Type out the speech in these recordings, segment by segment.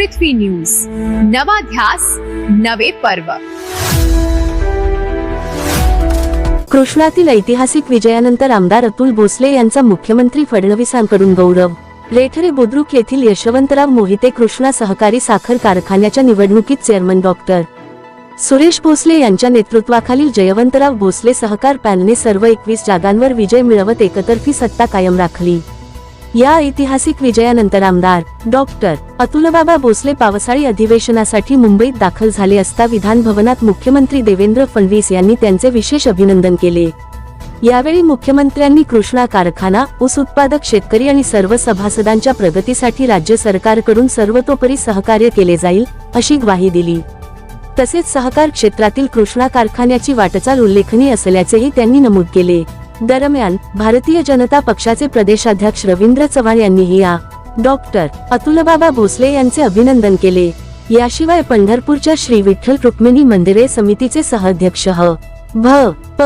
पृथ्वी news, नवा ध्यास नवे पर्व। कृष्णातील ऐतिहासिक विजयानंतर आमदार अतुल भोसले यांचा मुख्यमंत्री फडणवीसांकडून गौरव। लेठरे बुद्रुक येथील यशवंतराव मोहिते कृष्णा सहकारी साखर कारखान्याच्या निवडणुकीत चेअरमन डॉक्टर सुरेश भोसले यांच्या नेतृत्वाखालील जयवंतराव भोसले सहकार पॅनलने सर्व 21 जागांवर विजय मिळवत एकतर्फी सत्ता कायम राखली। या ऐतिहासिक विजयानंतर आमदार डॉक्टर अतुलबाबा भोसले पावसाळी अधिवेशनासाठी मुंबईत दाखल झाले असता विधान भवनात मुख्यमंत्री देवेंद्र फडणवीस यांनी त्यांचे विशेष अभिनंदन केले। यावेळी मुख्यमंत्र्यांनी कृष्णा कारखाना, ऊस उत्पादक शेतकरी आणि सर्व सभासदांच्या प्रगतीसाठी राज्य सरकारकडून सर्वतोपरी सहकार्य केले जाईल अशी ग्वाही दिली। तसेच सहकार क्षेत्रातील कृष्णा कारखान्याची वाटचाल उल्लेखनीय असल्याचेही त्यांनी नमूद केले। दरम्यान भारतीय जनता पक्षाचे प्रदेशाध्यक्ष रवींद्र चव्हाण यांनीही या डॉक्टर अतुलबाबा भोसले यांचे अभिनंदन केले। याशिवाय पंढरपूरच्या श्री विठ्ठल रुक्मिणी मंदिरे समितीचे सहअध्यक्ष भ.प.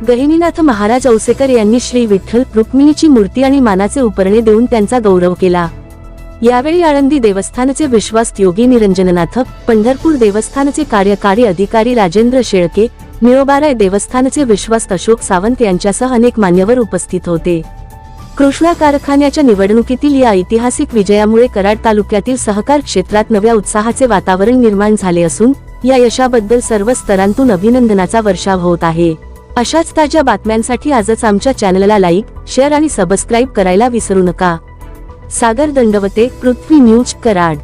गहिनीनाथ महाराज औसेकर यांनी श्री विठ्ठल रुक्मिणीची मूर्ती आणि मानाचे उपरणे देऊन त्यांचा गौरव केला। यावेळी आळंदी देवस्थानचे विश्वास्त योगी निरंजननाथ, पंढरपूर देवस्थानचे कार्यकारी अधिकारी राजेंद्र शेळके, निळोबाराय देवस्थानचे विश्वास्त अशोक सावंत यांच्यासह अनेक मान्यवर उपस्थित होते। कृष्णा कारखान्याच्या निवडणुकीतील या ऐतिहासिक विजयामुळे कराड तालुक्यातील सहकार क्षेत्रात नव्या उत्साहाचे वातावरण निर्माण झाले असून या यशाबद्दल सर्व स्तरांतून अभिनंदनाचा वर्षाव होत आहे। अशाच ताज्या बातम्यांसाठी आजच आमच्या चॅनलला लाईक, शेअर आणि सबस्क्राईब करायला विसरू नका। सागर दंडवते, पृथ्वी न्यूज, कराड।